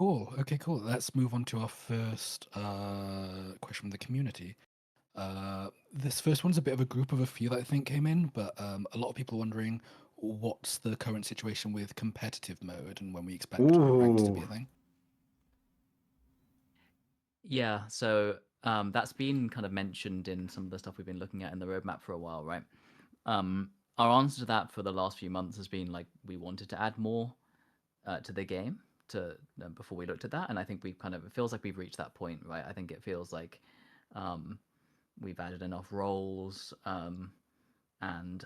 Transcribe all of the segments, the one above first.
Cool. Okay, cool. Let's move on to our first question from the community. This first one's a bit of a group of a few that I think came in, but a lot of people are wondering what's the current situation with competitive mode and when we expect ranks to be Ooh. a thing. Yeah, so that's been kind of mentioned in some of the stuff we've been looking at in the roadmap for a while, right? Our answer to that for the last few months has been like we wanted to add more to the game to before we looked at that, and I think we've kind of it feels like we've reached that point, right? I think it feels like um, we've added enough roles, and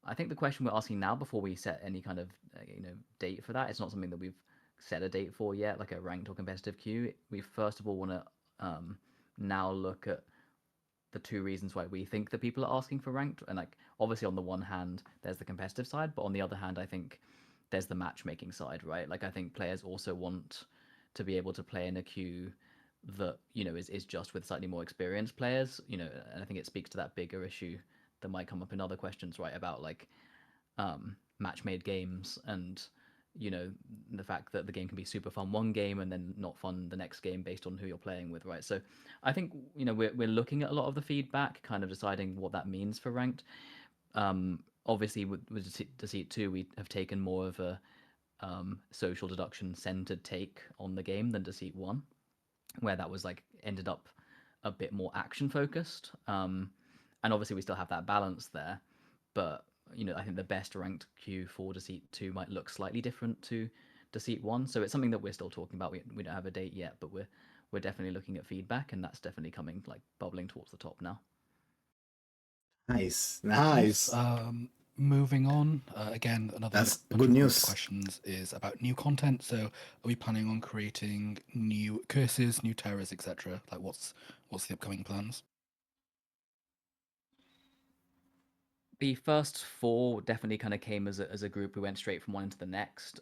I think the question we're asking now before we set any kind of date for that, it's not something that we've set a date for yet, like a ranked or competitive queue. We first of all want to now look at the two reasons why we think that people are asking for ranked, and like obviously on the one hand there's the competitive side, but on the other hand I think there's the matchmaking side, right? Like I think players also want to be able to play in a queue that is just with slightly more experienced players, and I think it speaks to that bigger issue that might come up in other questions, right, about like match made games and the fact that the game can be super fun one game and then not fun the next game based on who you're playing with, right? So I think we're looking at a lot of the feedback, kind of deciding what that means for ranked. Obviously with Deceit 2 we have taken more of a social deduction centered take on the game than Deceit 1, where that was like ended up a bit more action focused. And obviously we still have that balance there, but I think the best ranked queue for Deceit 2 might look slightly different to Deceit 1. So it's something that we're still talking about. We don't have a date yet, but we're definitely looking at feedback, and that's definitely coming like bubbling towards the top now. Nice, Nice. nice. Moving on. Again, another That's bunch good of group news. questions is about new content. So, are we planning on creating new curses, new terrors, etc.? Like, what's the upcoming plans? The first four definitely kind of came as a group. We went straight from one into the next.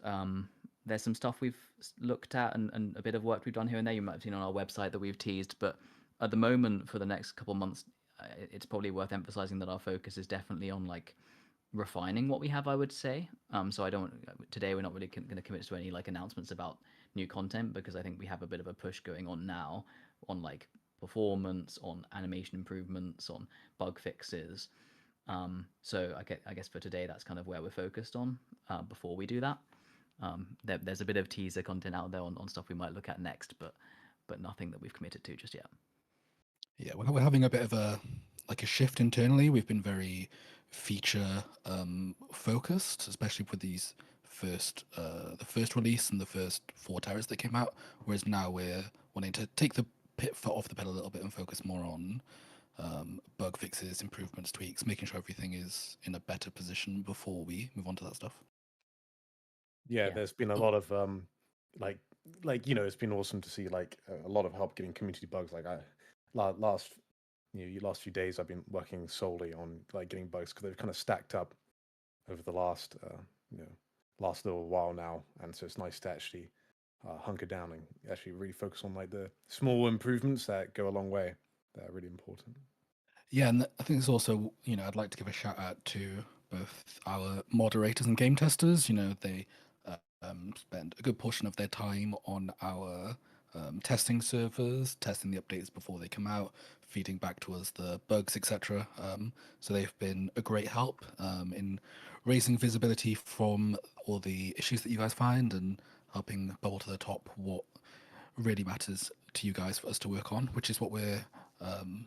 There's some stuff we've looked at and a bit of work we've done here and there. You might have seen on our website that we've teased, but at the moment, for the next couple of months, it's probably worth emphasizing that our focus is definitely on like refining what we have, I would say. So I don't today we're not really going to commit to any like announcements about new content, because I think we have a bit of a push going on now on like performance, on animation improvements, on bug fixes. So I guess for today, that's kind of where we're focused on before we do that. There's a bit of teaser content out there on stuff we might look at next, but nothing that we've committed to just yet. Yeah, we're having a bit of a shift internally. We've been very feature focused, especially with these the first release and the first four terrors that came out. Whereas now we're wanting to take the foot off the pedal a little bit and focus more on bug fixes, improvements, tweaks, making sure everything is in a better position before we move on to that stuff. Yeah, Yeah. there's been a lot of like it's been awesome to see like a lot of help getting community bugs. Like last last few days I've been working solely on like getting bugs because they've kind of stacked up over the last last little while now, and so it's nice to actually hunker down and actually really focus on like the small improvements that go a long way. That are really important. Yeah, and I think it's also, I'd like to give a shout out to both our moderators and game testers. They spend a good portion of their time on our testing servers, testing the updates before they come out, feeding back to us the bugs, etc. So they've been a great help in raising visibility from all the issues that you guys find and helping bubble to the top what really matters to you guys for us to work on, which is what we're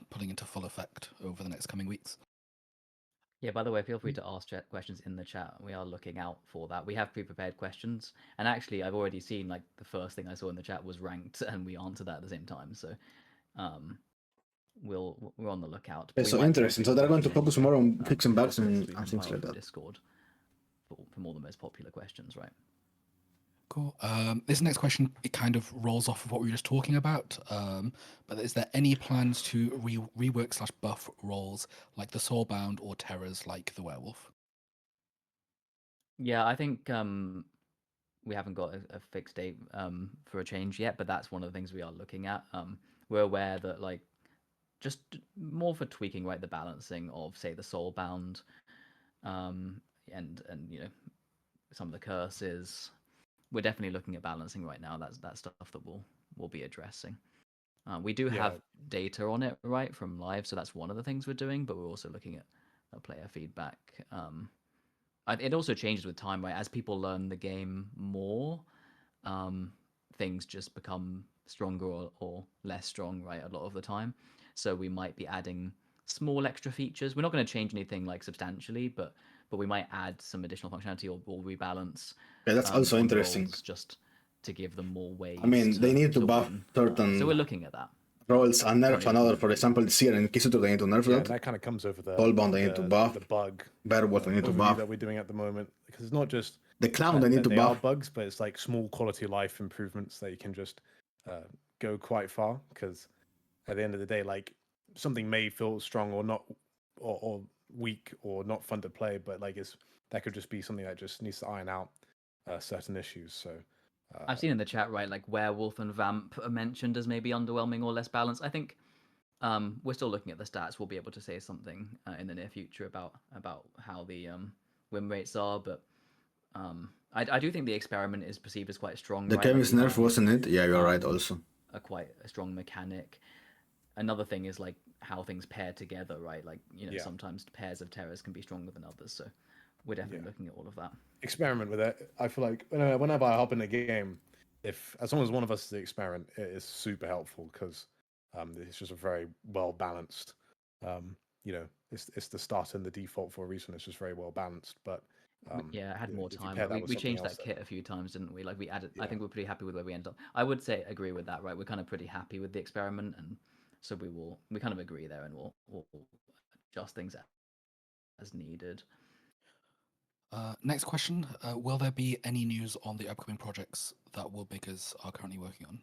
putting into full effect over the next coming weeks. Yeah, by the way, feel free to ask questions in the chat. We are looking out for that. We have pre-prepared questions, and actually, I've already seen like the first thing I saw in the chat was ranked, and we answered that at the same time. So, um, we're on the lookout. But It's we so might feel interesting. free So to they're push going you to in any focus more chat on fixing bugs afterwards. and We can things invite like you to that. Discord for more the most popular questions, right? Cool. This next question, it kind of rolls off of what we were just talking about. But is there any plans to rework / buff roles like the Soulbound or terrors like the Werewolf? Yeah, I think we haven't got a fixed date for a change yet, but that's one of the things we are looking at. We're aware that like just more for tweaking, right, the balancing of say the Soulbound, and some of the curses, we're definitely looking at balancing right now. That's stuff that we'll be addressing. We do Yeah. have data on it, right, from live, so that's one of the things we're doing. But we're also looking at player feedback. It also changes with time, right? As people learn the game more, things just become stronger or less strong, right? A lot of the time. So we might be adding small extra features. We're not going to change anything like substantially, but we might add some additional functionality or rebalance. Yeah, that's also on interesting. roles just to give them more ways. I mean, they need to buff win. certain So we're looking at that. roles and nerf another. For example, Seer and Kisuto, they need to nerf Yeah, that. and that kind of comes over the Soulbound, they need to buff. the bug Bearwolf, they need to overview buff. that we're doing at the moment, because it's not just The Clown, they need to they are buff. bugs, but it's like small quality of life improvements that you can just go quite far. Because at the end of the day, like, something may feel strong or not, or weak or not fun to play, but like that could just be something that just needs to iron out certain issues. So I've seen in the chat, right, like Werewolf and Vamp are mentioned as maybe underwhelming or less balanced. I think we're still looking at the stats. We'll be able to say something in the near future about how the win rates are, but I do think the experiment is perceived as quite strong. The right? Kevin's Like, nerf, wasn't it? Yeah, you're right also. quite a strong mechanic. Another thing is like how things pair together, right? Like, sometimes pairs of terrors can be stronger than others. So we're definitely looking at all of that. Experiment with it. I feel like whenever I hop in a game, as long as one of us is the experiment, it is super helpful, because it's just a very well balanced. It's the start and the default for a reason. It's just very well balanced. But it had more time. We changed changed that kit a few times, didn't we? Like we added. I think we're pretty happy with where we ended up. I would say agree with that, right? We're kind of pretty happy with the experiment, and so we kind of agree there, and we'll adjust things as needed. Next question. Will there be any news on the upcoming projects that Worldmakers are currently working on?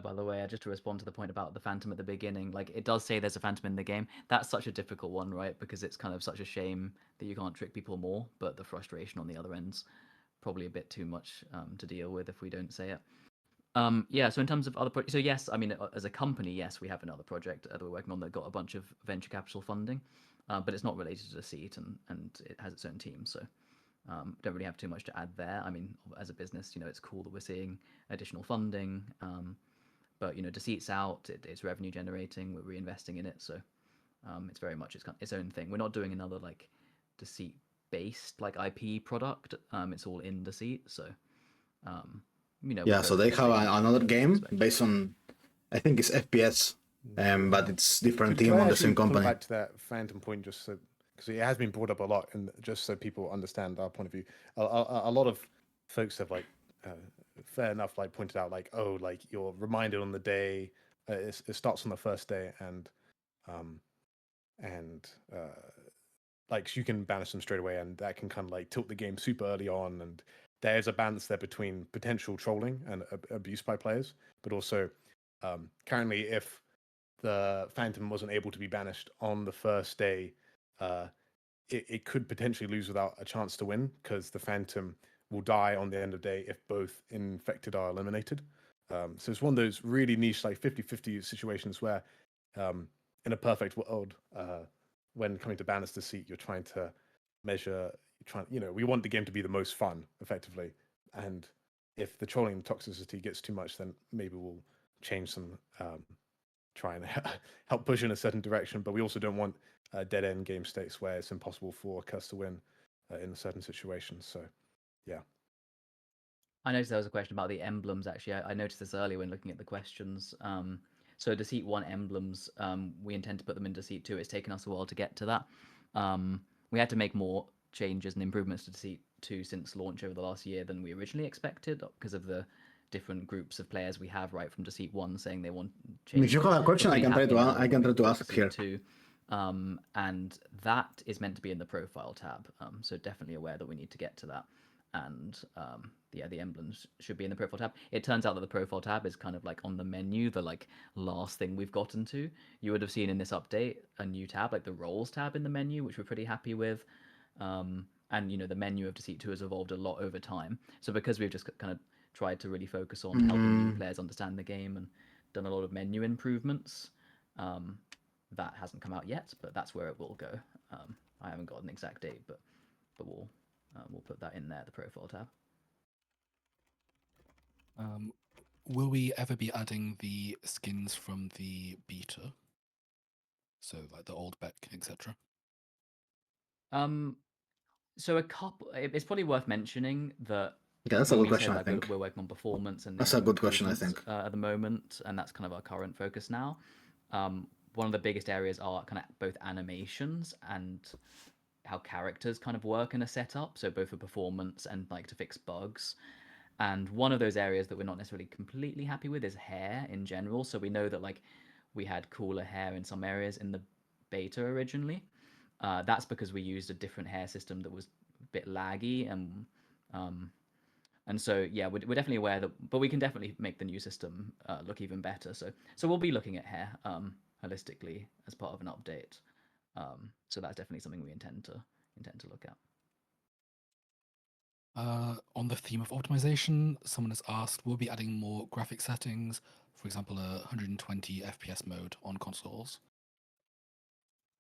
By the way, just to respond to the point about the Phantom at the beginning, like it does say there's a Phantom in the game. That's such a difficult one, right? Because it's kind of such a shame that you can't trick people more, but the frustration on the other end's probably a bit too much to deal with if we don't say it. Yeah, so in terms of other projects, so yes, I mean, as a company, yes, we have another project that we're working on that got a bunch of venture capital funding, but it's not related to Deceit, and it has its own team, so don't really have too much to add there. I mean, as a business, it's cool that we're seeing additional funding, but Deceit's out, it's revenue generating, we're reinvesting in it, so it's very much its own thing. We're not doing another like Deceit based like IP product. It's all in Deceit, so yeah, so they have another game based on, I think it's FPS, but it's different team on the same company. Back to that Phantom point, just so, because it has been brought up a lot, and just so people understand our point of view, a lot of folks have like fair enough like pointed out like, oh, like you're reminded on the day, it starts on the first day, and like you can banish them straight away, and that can kind of like tilt the game super early on, and there's a balance there between potential trolling and abuse by players, but also currently if the Phantom wasn't able to be banished on the first day, it could potentially lose without a chance to win, because the Phantom will die on the end of the day if both infected are eliminated. So it's one of those really niche like 50-50 situations where in a perfect world, when coming to Banner's Deceit, you're trying to measure, we want the game to be the most fun, effectively. And if the trolling toxicity gets too much, then maybe we'll change some, try and help push in a certain direction. But we also don't want dead-end game states where it's impossible for us to win in a certain situation. So, yeah. I noticed there was a question about the emblems, actually. I noticed this earlier when looking at the questions. So Deceit 1 emblems, we intend to put them in Deceit 2. It's taken us a while to get to that. We had to make more changes and improvements to Deceit 2 since launch over the last year than we originally expected, because of the different groups of players we have, right, from Deceit 1 saying they want changes. If you have a question, I can try to ask here. 2. And that is meant to be in the profile tab. So definitely aware that we need to get to that. And the emblems should be in the profile tab. It turns out that the profile tab is kind of like on the menu, the like last thing we've gotten to. You would have seen in this update a new tab, like the roles tab in the menu, which we're pretty happy with. And the menu of Deceit 2 has evolved a lot over time. So because we've just kind of tried to really focus on helping new players understand the game and done a lot of menu improvements, that hasn't come out yet, but that's where it will go. I haven't got an exact date, but we'll put that in there, the profile tab. Will we ever be adding the skins from the beta? So like the old Beck, etc. So a couple. It's probably worth mentioning that. Yeah, that's a when good we say question, I like think. we're working on performance and That's a good question, I improvements, think. at the moment, and that's kind of our current focus now. One of the biggest areas are kind of both animations and how characters kind of work in a setup. So both for performance and like to fix bugs. And one of those areas that we're not necessarily completely happy with is hair in general. So we know that like we had cooler hair in some areas in the beta originally. That's because we used a different hair system that was a bit laggy, and so yeah, we're definitely aware that, but we can definitely make the new system look even better. So we'll be looking at hair holistically as part of an update. So that's definitely something we intend to look at. On the theme of optimization, someone has asked, we'll be adding more graphic settings, for example, a 120 FPS mode on consoles.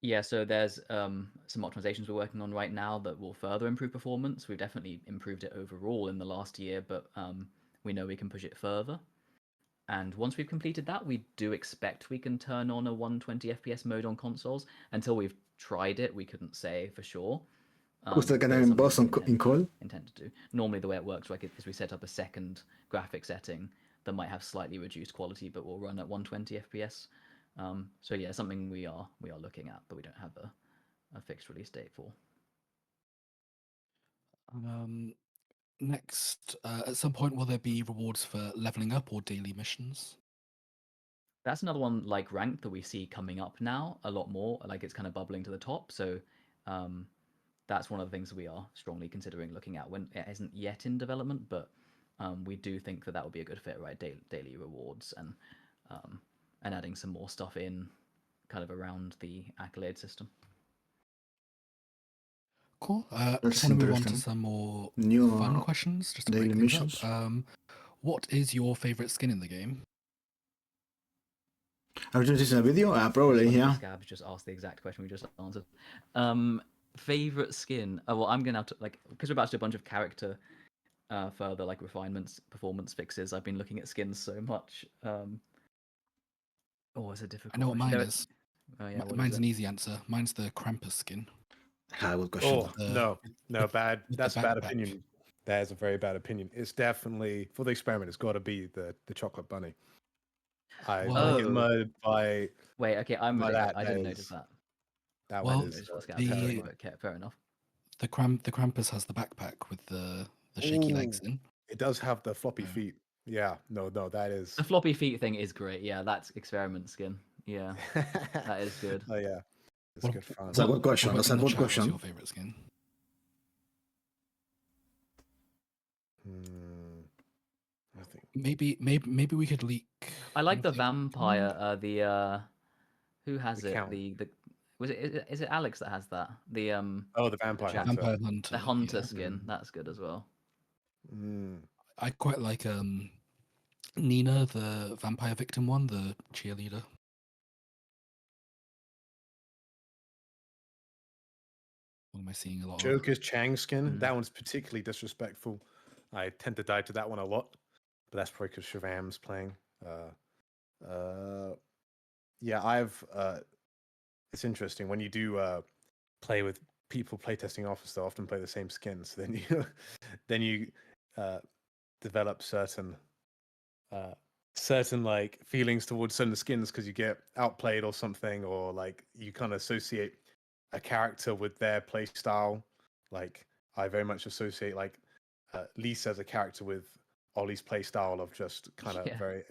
Yeah, so there's some optimizations we're working on right now that will further improve performance. We've definitely improved it overall in the last year, but we know we can push it further. And once we've completed that, we do expect we can turn on a 120 FPS mode on consoles. Until we've tried it, we couldn't say for sure. Justo que también boss in call. Intend to do. Normally, the way it works, like, is we set up a second graphic setting that might have slightly reduced quality, but will run at 120 FPS. So yeah, something we are looking at, but we don't have a fixed release date for. Next, at some point, will there be rewards for leveling up or daily missions? That's another one like ranked that we see coming up now a lot more. Like it's kind of bubbling to the top. So that's one of the things we are strongly considering looking at when it isn't yet in development, but we do think that would be a good fit, right? Daily rewards and adding some more stuff in kind of around the accolade system. Cool. That's just want to move on to interesting. some more New fun questions, just to daily break things missions. up. What is your favorite skin in the game? Have you seen a video? Probably, yeah. Scabs just asked the exact question we just answered. Favorite skin? Oh, well, I'm gonna have to, like, because we're about to do a bunch of character further like refinements, performance fixes. I've been looking at skins so much. Oh, it's a difficult. I know what mine is. Oh yeah, mine's an easy answer. Mine's the Krampus skin. Good question. Oh, no, bad. That's a bad backpack. opinion. That is a very bad opinion. It's definitely, for the experiment, it's got to be the chocolate bunny. I get murdered by. Wait, okay, I didn't notice that. That well, one is okay, fair enough. The Krampus has the backpack with the shaky legs in. It does have the floppy feet. Yeah, no, that is. The floppy feet thing is great. Yeah, that's experiment skin. Yeah, that is good. Oh yeah, it's good fun. That's a good question. That's a good question. What's your favorite skin? I think maybe we could leak. I like the vampire. Who has it? The is it Alex that has that? The the vampire hunter. The hunter skin. That's good as well. I quite like Nina, the vampire victim one, the cheerleader. What am I seeing a lot Joker's Chang skin. That one's particularly disrespectful. I tend to die to that one a lot, but that's probably because Shazam's playing. Yeah, I've. It's interesting when you do play with people playtesting Office. They often play the same skins. So then you develop certain like feelings towards certain skins because you get outplayed or something, or like you kind of associate a character with their play style. Like I very much associate like Lisa as a character with Ollie's play style of just kind of very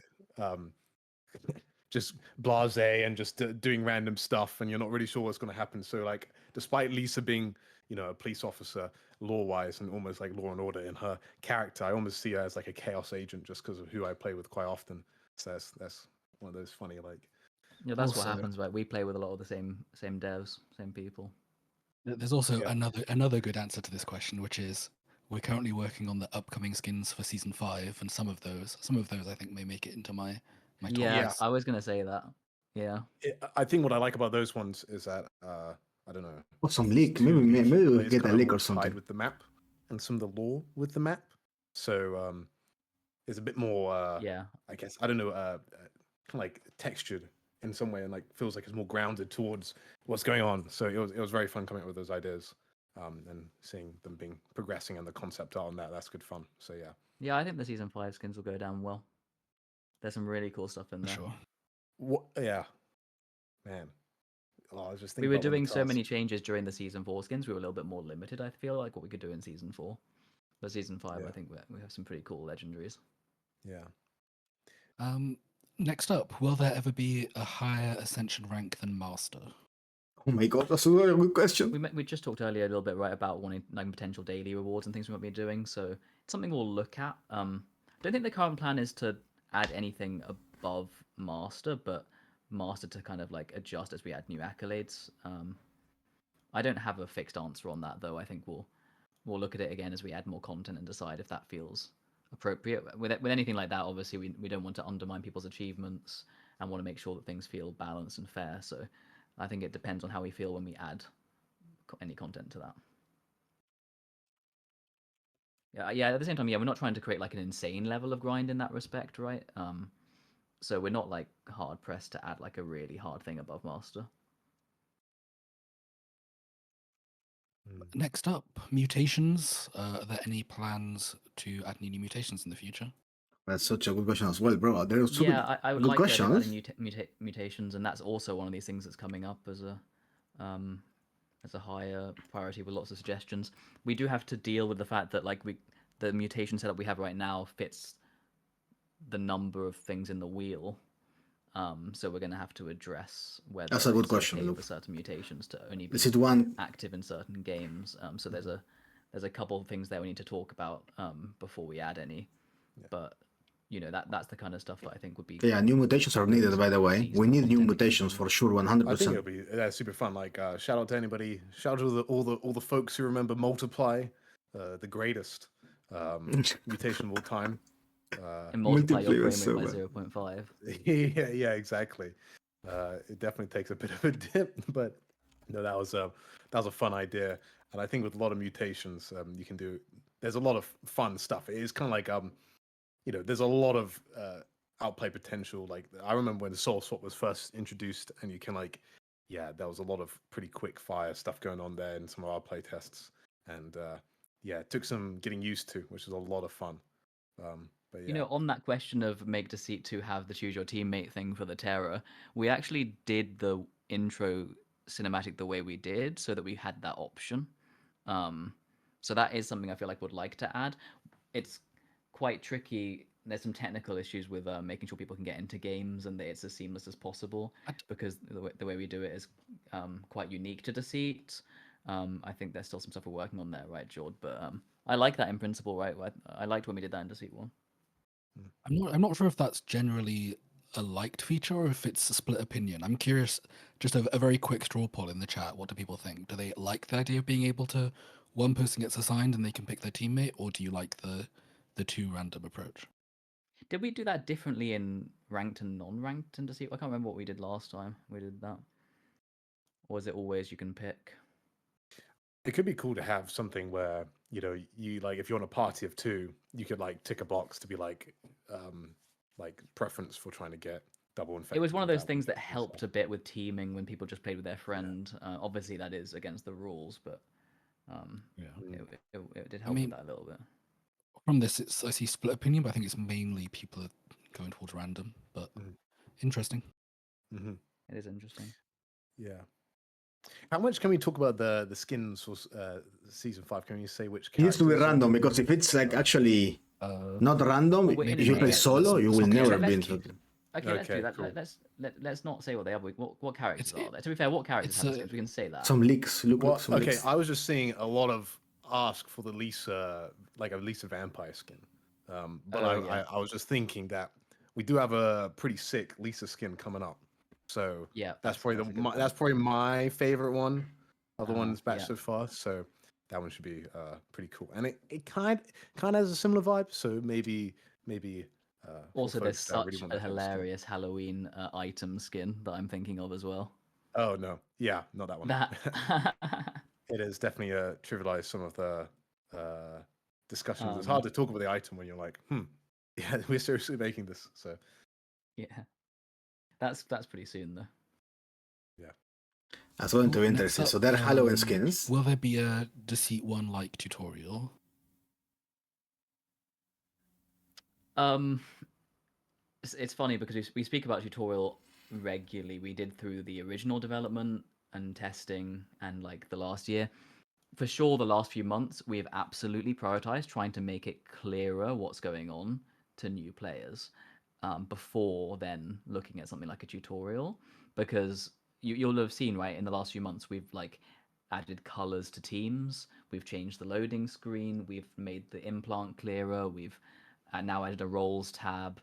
just blasé and just doing random stuff, and you're not really sure what's going to happen. So like, despite Lisa being, a police officer law-wise and almost like Law and Order in her character, I almost see her as like a chaos agent just because of who I play with quite often. So that's one of those funny like. Yeah, that's what happens, right? We play with a lot of the same devs, same people. There's also another good answer to this question, which is we're currently working on the upcoming skins for season 5, and some of those I think may make it into my top. Yeah, I was gonna say that. Yeah, I think what I like about those ones is that I don't know. Or some leak. Maybe we get a leak or something with the map and some of the lore with the map. So is a bit more Yeah. I guess I don't know kind of like textured in some way, and like feels like it's more grounded towards what's going on. So it was very fun coming up with those ideas, and seeing them being progressing and the concept art on that's good fun. So yeah. Yeah, I think the season 5 skins will go down well. There's some really cool stuff in For there. sure. What? Yeah, man. Oh, I was just We thinking were about one of doing the so cars. many changes during the season 4 skins. We were a little bit more limited, I feel like, what we could do in season 4. But season 5, Yeah. I think we have some pretty cool legendaries. Yeah. Next up, will there ever be a higher ascension rank than master? Oh my god, that's a very good question. We just talked earlier a little bit, right, about wanting like potential daily rewards and things we might be doing. So it's something we'll look at. I don't think the current plan is to add anything above master, but master to kind of like adjust as we add new accolades. I don't have a fixed answer on that though. I think we'll look at it again as we add more content and decide if that feels appropriate. With anything like that, obviously we don't want to undermine people's achievements and want to make sure that things feel balanced and fair. So I think it depends on how we feel when we add any content to that. Yeah. At the same time, yeah, we're not trying to create like an insane level of grind in that respect, right? So we're not like hard pressed to add like a really hard thing above master. Next up, mutations. Are there any plans to add any new mutations in the future? That's such a good question as well, bro. There's so I would good like questions. to add mutations, and that's also one of these things that's coming up as a higher priority with lots of suggestions. We do have to deal with the fact that like the mutation setup we have right now fits the number of things in the wheel. So we're going to have to address whether That's a good it's question, okay Luke. for certain mutations to only be Is it one? active in certain games. So there's a couple of things there we need to talk about before we add any. Yeah. But you know that's the kind of stuff that I think would be. Yeah, new mutations are needed. By the way, we need new mutations for sure, 100%. I think it'll be super fun. Like shout out to anybody. Shout out to all the folks who remember Multiply, the greatest mutation of all time. And multiply your Multiplayer frame rate so by 0.5. Yeah, exactly. It definitely takes a bit of a dip, but no, that was a fun idea. And I think with a lot of mutations, you can do. There's a lot of fun stuff. It is kind of like there's a lot of outplay potential. Like I remember when the Soul Swap was first introduced, and you can there was a lot of pretty quick fire stuff going on there in some of our play tests, and it took some getting used to, which was a lot of fun. But yeah. You know, on that question of make Deceit to have the choose your teammate thing for the Terror, we actually did the intro cinematic the way we did so that we had that option. So that is something I feel like would like to add. It's quite tricky. There's some technical issues with making sure people can get into games and that it's as seamless as possible because the way we do it is quite unique to Deceit. I think there's still some stuff we're working on there, right, Jord? But I like that in principle, right? I liked when we did that in Deceit 1. I'm not sure if that's generally a liked feature or if it's a split opinion. I'm curious, just a very quick straw poll in the chat. What do people think? Do they like the idea of being able to one person gets assigned and they can pick their teammate, or do you like the two random approach? Did we do that differently in ranked and non-ranked in Deceit? I can't remember what we did last time we did that. Or is it always you can pick? It could be cool to have something where you like if you're on a party of 2, you could like tick a box to be like preference for trying to get double infected. It was one of those things that helped a bit with teaming when people just played with their friend. Yeah. Obviously, that is against the rules, but it did help with that a little bit. From this, I see split opinion, but I think it's mainly people are going towards random. But interesting. Mm-hmm. It is interesting. Yeah. How much can we talk about the skins for season 5? Can you say which? It needs to be random because if it's like actually not random, if you play solo, you will never be interested. Okay, let's do that. Cool. Let's not say what they are. What characters are there? To be fair, what characters have skins? We can say that. Some leaks. Look, some okay, leaks. I was just seeing a lot of ask for the Lisa, like a Lisa Vampire skin. But I was just thinking that we do have a pretty sick Lisa skin coming up. So yeah, that's probably my favorite one of the ones batched so far. So that one should be pretty cool, and it kind of has a similar vibe. So maybe. Also, there's such a hilarious Halloween item skin that I'm thinking of as well. Oh no, yeah, not that one. It is definitely trivialized some of the discussions. It's hard to talk about the item when you're like, Yeah, we're seriously making this. So Yeah, that's pretty soon though. yeah, That's going to be Next interesting. up, So they're Halloween skins. Will there be a Deceit 1 like tutorial? It's funny because we speak about tutorial regularly. We did through the original development and testing and like the last year. For sure, the last few months we have absolutely prioritized trying to make it clearer what's going on to new players before then looking at something like a tutorial, because you'll have seen, right, in the last few months we've like added colors to teams, we've changed the loading screen, we've made the implant clearer, we've now added a roles tab.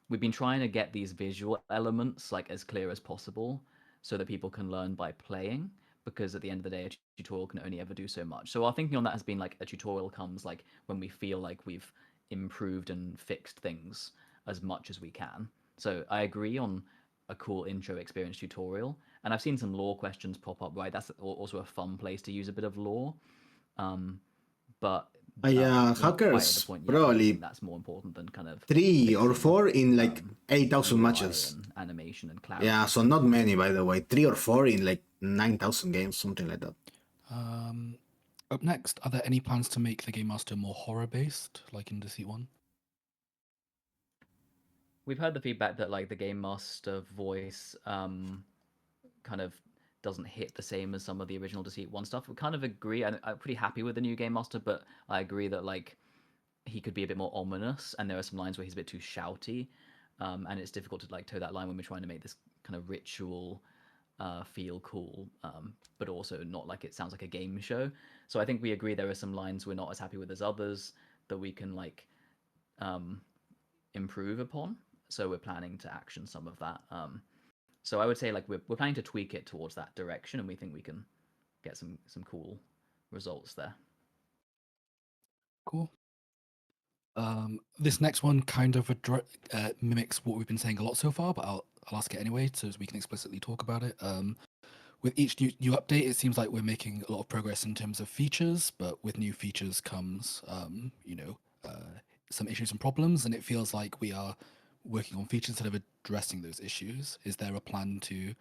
We've been trying to get these visual elements like as clear as possible so that people can learn by playing, because at the end of the day a tutorial can only ever do so much. So our thinking on that has been like a tutorial comes like when we feel like we've improved and fixed things as much as we can. So I agree on a cool intro experience tutorial, and I've seen some lore questions pop up, right? That's also a fun place to use a bit of lore. But Yeah, we're not quite at the hackers point yet where I probably think that's more important than kind of 3 or fixing, 4 in like 8,000 UI matches. and animation and clarity. Yeah, so not many, by the way. 3 or 4 in like 9,000 games, something like that. Up next, are there any plans to make the Game Master more horror-based, like in Deceit 1? We've heard the feedback that like the Game Master voice kind of doesn't hit the same as some of the original Deceit 1 stuff. We kind of agree. I'm pretty happy with the new Game Master, but I agree that like he could be a bit more ominous, and there are some lines where he's a bit too shouty, and it's difficult to like toe that line when we're trying to make this kind of ritual feel cool, but also not like it sounds like a game show. So I think we agree there are some lines we're not as happy with as others that we can like improve upon. So we're planning to action some of that. So I would say like we're planning to tweak it towards that direction, and we think we can get some cool results there. Cool. This next one kind of mimics what we've been saying a lot so far, but I'll ask it anyway so we can explicitly talk about it. With each new update, it seems like we're making a lot of progress in terms of features, but with new features comes, some issues and problems, and it feels like we are working on features instead of addressing those issues. Is there a plan to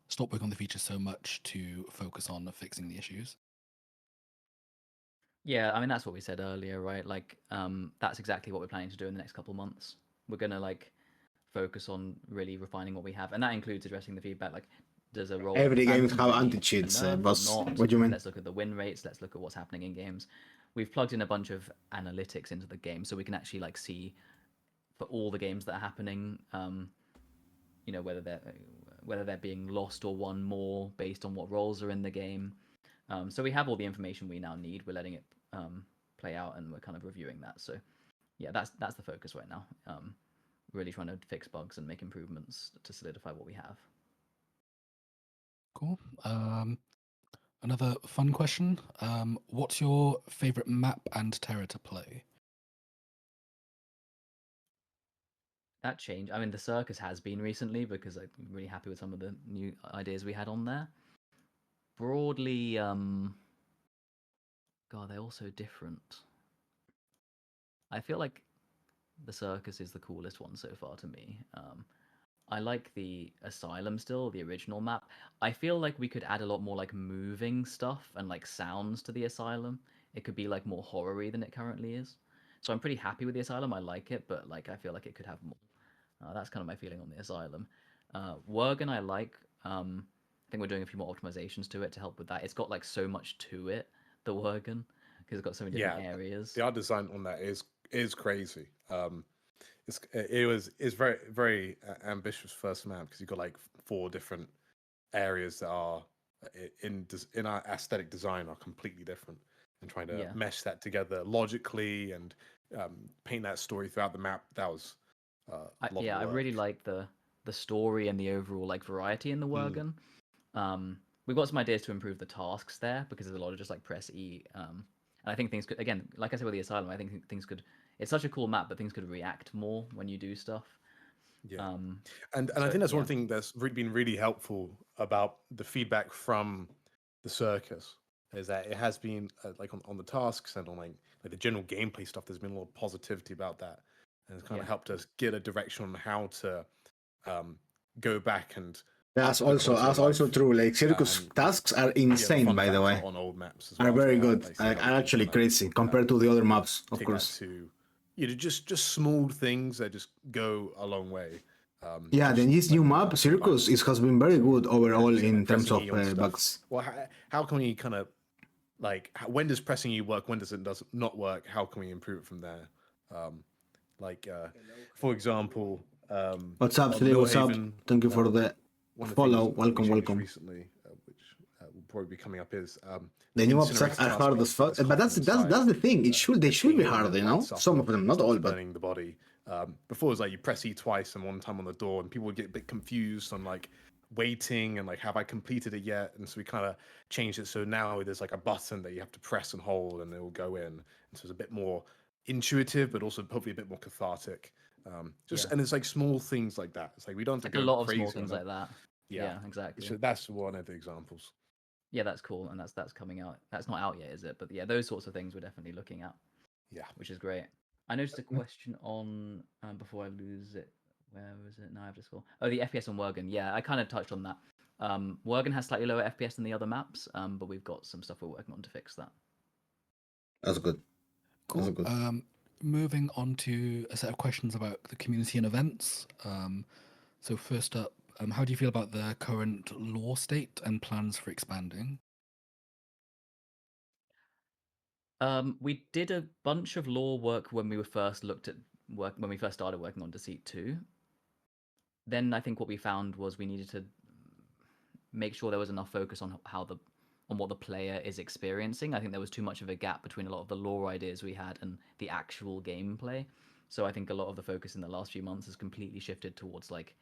stop working on the features so much to focus on fixing the issues? Yeah, I mean that's what we said earlier, right? Like that's exactly what we're planning to do in the next couple of months. We're gonna like focus on really refining what we have, and that includes addressing the feedback. Like, does a role Every game Phantom have really anti-cheats, a nerf or boss. not? What do you mean? Let's look at the win rates. Let's look at what's happening in games. We've plugged in a bunch of analytics into the game, so we can actually like see for all the games that are happening, whether they're being lost or won more based on what roles are in the game. So we have all the information we now need. We're letting it play out, and we're kind of reviewing that. So yeah, that's the focus right now. Really trying to fix bugs and make improvements to solidify what we have. Cool. Another fun question. What's your favorite map and terror to play? That changed. I mean, the circus has been recently because I'm really happy with some of the new ideas we had on there. Broadly, God, they're all so different. I feel like the circus is the coolest one so far to me. I like the asylum still, the original map. I feel like we could add a lot more like moving stuff and like sounds to the asylum. It could be like more horror-y than it currently is. So I'm pretty happy with the asylum. I like it, but like I feel like it could have more. That's kind of my feeling on the asylum. Worgen I like. I think we're doing a few more optimizations to it to help with that. It's got like so much to it, the Worgen, because it's got so many different areas. The art design on that is crazy. It's very very ambitious first map because you've got like 4 different areas that are in our aesthetic design are completely different, and trying to mesh that together logically and paint that story throughout the map. That was I really like the story and the overall like variety in the Worgen. We've got some ideas to improve the tasks there because there's a lot of just like press E. And I think things could, again, like I said with the asylum, I think things could. It's such a cool map, but things could react more when you do stuff. Yeah, and I think that's one thing that's been really helpful about the feedback from the circus is that it has been like on the tasks and on like the general gameplay stuff. There's been a lot of positivity about that, and it's kind of helped us get a direction on how to go back and. That's also true. Like circus tasks are insane, by the way. On old maps as well, are very good. Are actually crazy compared to the other maps, of course. Just small things that just go a long way. Yeah, then this new map, Circus, has been very good overall in terms of bugs. Well, how can we kind of like when does pressing E work? When does it not work? How can we improve it from there? For example, what's up, Slee? What's up? Thank you for the follow. Welcome. Recently, which will probably be coming up is the new maps are hard as fuck. But that's the thing. They should be hard, you know. Some of them, not all, but burning the body. Before it was like you press E twice and one time on the door, and people would get a bit confused on like waiting and like have I completed it yet? And so we kind of changed it so now there's like a button that you have to press and hold, and it will go in. And so it's a bit more intuitive, but also hopefully a bit more cathartic. And it's like small things like that. It's like we don't have to go a lot of small things like that. Yeah, exactly. So that's one of the examples. Yeah, that's cool, and that's coming out. That's not out yet, is it? But yeah, those sorts of things we're definitely looking at. Yeah, which is great. I noticed a question on before I lose it. Where was it? Now I have to scroll. Oh, the FPS on Worgen. Yeah, I kind of touched on that. Worgen has slightly lower FPS than the other maps, but we've got some stuff we're working on to fix that. That's good. Cool. That's good. Moving on to a set of questions about the community and events. So first up, how do you feel about the current lore state and plans for expanding? We did a bunch of lore work when we first started working on Deceit 2. Then I think what we found was we needed to make sure there was enough focus on what the player is experiencing. I think there was too much of a gap between a lot of the lore ideas we had and the actual gameplay. So I think a lot of the focus in the last few months has completely shifted towards like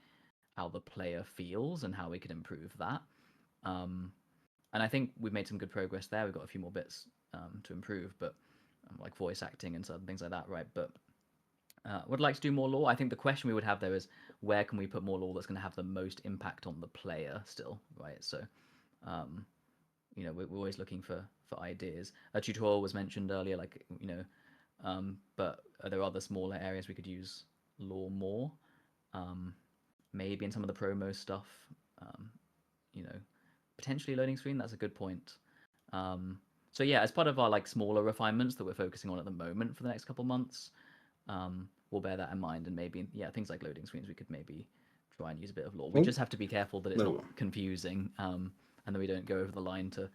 how the player feels and how we could improve that. And I think we've made some good progress there. We've got a few more bits to improve, but like voice acting and certain things like that, right? But would like to do more lore. I think the question we would have there is where can we put more lore that's going to have the most impact on the player still, right? So we're always looking for ideas. A tutorial was mentioned earlier, like but are there other smaller areas we could use lore more? Maybe in some of the promo stuff, potentially loading screen. That's a good point. So yeah, as part of our like smaller refinements that we're focusing on at the moment for the next couple months, we'll bear that in mind, and maybe things like loading screens we could maybe try and use a bit of lore. We just have to be careful that it's not confusing, and that we don't go over the line to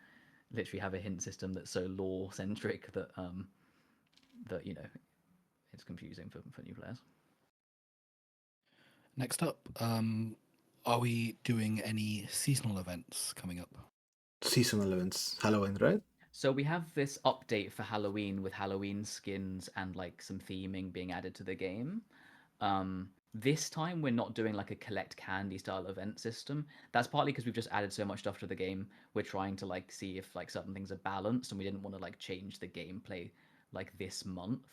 literally have a hint system that's so lore centric that it's confusing for new players. Next up, are we doing any seasonal events coming up? Seasonal events, Halloween, right? So we have this update for Halloween with Halloween skins and like some theming being added to the game. This time we're not doing like a collect candy style event system. That's partly because we've just added so much stuff to the game. We're trying to like see if like certain things are balanced, and we didn't want to like change the gameplay like this month.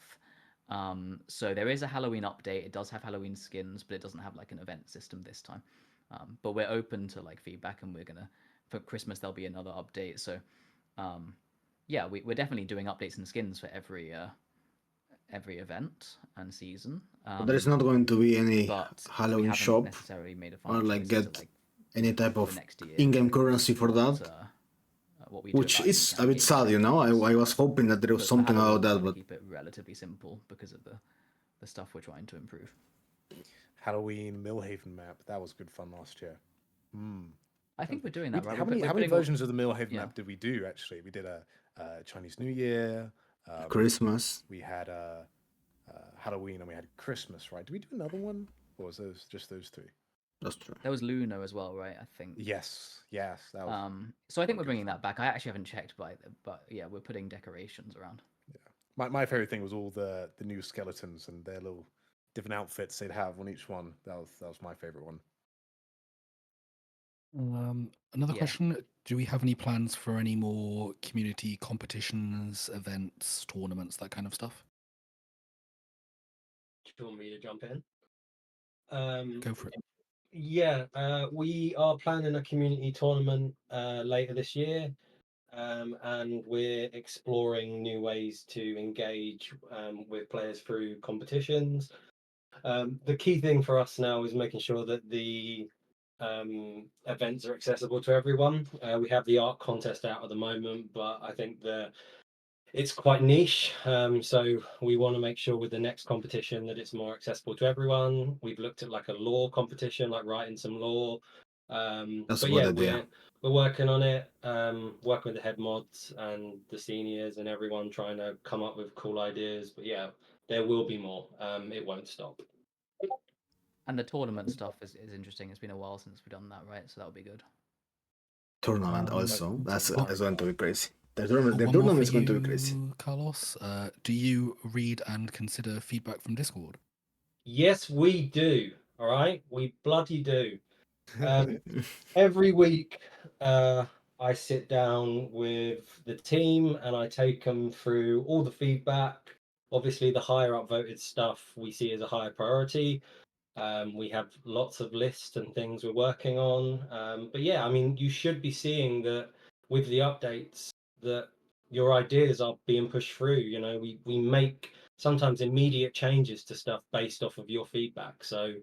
So there is a Halloween update. It does have Halloween skins, but it doesn't have like an event system this time. But we're open to like feedback, and for Christmas there'll be another update. So we're definitely doing updates and skins for every event and season. There is not going to be any Halloween shop or like get any type of in-game currency for that. Which is a bit sad, I was hoping that there was something about that, but keep it relatively simple because of the stuff we're trying to improve. Halloween Millhaven map, that was good fun last year. I think we're doing that. Right? How many versions of the Millhaven map did we do? Actually, we did a Chinese New Year, Christmas. We had Halloween, and we had Christmas. Right? Did we do another one, or was those just those three? That's true. There was Luno as well, right? I think. Yes. That was, so I think we're bringing that back. I actually haven't checked, but yeah, we're putting decorations around. Yeah. My favorite thing was all the new skeletons and their little different outfits they'd have on each one. That was my favorite one. Another question: do we have any plans for any more community competitions, events, tournaments, that kind of stuff? Do you want me to jump in? Go for it. Yeah, we are planning a community tournament later this year. and we're exploring new ways to engage with players through competitions. The key thing for us now is making sure that the events are accessible to everyone. We have the art contest out at the moment, but I think it's quite niche. So we want to make sure with the next competition that it's more accessible to everyone. We've looked at like a law competition, like writing some law. That's but a yeah, good idea. we're working on it, working with the head mods and the seniors and everyone trying to come up with cool ideas. But yeah, there will be more. It won't stop. And the tournament stuff is interesting. It's been a while since we've done that, right? So that'll be good. Tournament also. That's going to be crazy. The One more tournament for is going to be you, crazy. Carlos. Do you read and consider feedback from Discord? Yes, we do. All right, we bloody do. Every week, I sit down with the team and I take them through all the feedback. Obviously, the higher up voted stuff we see as a higher priority. We have lots of lists and things we're working on. But yeah, I mean, you should be seeing that with the updates that your ideas are being pushed through. You know, we make sometimes immediate changes to stuff based off of your feedback. So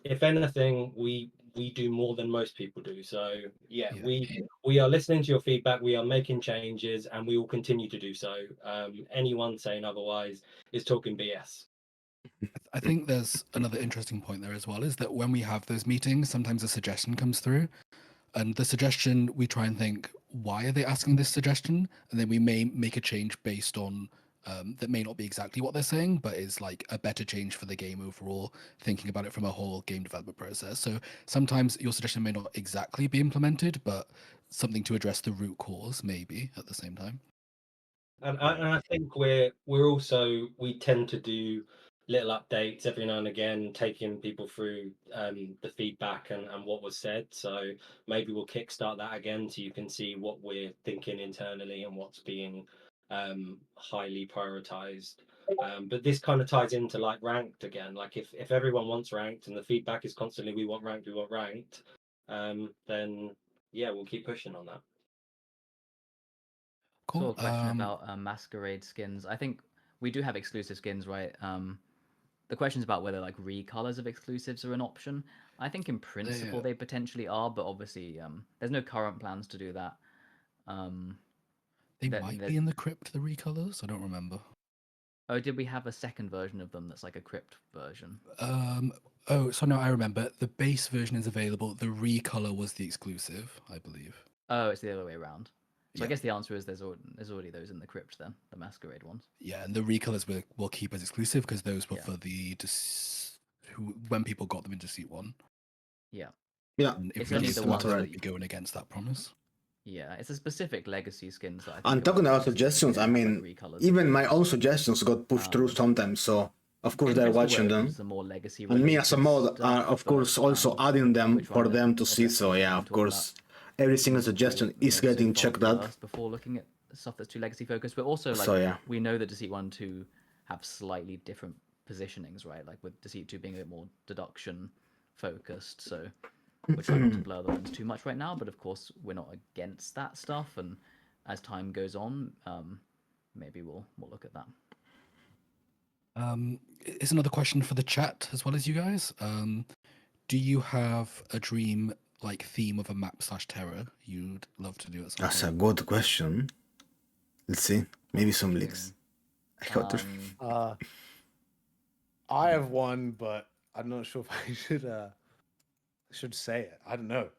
if anything, we do more than most people do. So yeah, we are listening to your feedback, we are making changes, and we will continue to do so. Anyone saying otherwise is talking BS. I think there's another interesting point there as well, is that when we have those meetings, sometimes a suggestion comes through, and the suggestion, we try and think, why are they asking this suggestion? And then we may make a change based on that may not be exactly what they're saying, but is like a better change for the game overall, thinking about it from a whole game development process. So sometimes your suggestion may not exactly be implemented, but something to address the root cause maybe at the same time. And I think we tend to do little updates every now and again, taking people through the feedback and what was said. So maybe we'll kickstart that again so you can see what we're thinking internally and what's being highly prioritized. But this kind of ties into like ranked again. Like if everyone wants ranked and the feedback is constantly we want ranked, then yeah, we'll keep pushing on that. Cool. So a question about masquerade skins. I think we do have exclusive skins, right? The question's about whether like recolors of exclusives are an option. I think in principle they potentially are, but obviously there's no current plans to do that. They might be in the crypt, the recolors. I don't remember. Oh, did we have a second version of them that's like a crypt version? Oh, so no, I remember. The base version is available. The recolor was the exclusive, I believe. Oh, it's the other way around. So I guess the answer is there's already those in the crypt then, the masquerade ones. Yeah, and the recolors we'll keep as exclusive because those were for the when people got them in Deceit 1. Yeah. Yeah. And if it's we only the ones that be going against that promise. Yeah, it's a specific legacy skins that I think. I'm talking about suggestions. I mean, like even my own suggestions got pushed through sometimes, so of course they're watching them. The more legacy and me as a mod are of course also adding them for them to see. So yeah, of course, every single suggestion is getting checked out before looking at stuff that's too legacy focused. But also, like, we know that Deceit 1 and 2 have slightly different positionings, right? Like with Deceit 2 being a bit more deduction focused, so we're trying not to blur the lines too much right now, but of course we're not against that stuff, and as time goes on, maybe we'll look at that. Is another question for the chat as well as you guys. Do you have a dream like theme of a map/terror you'd love to do at some That's a good question. Let's see. Maybe some leaks. I have one, but I'm not sure if I should say it. I don't know.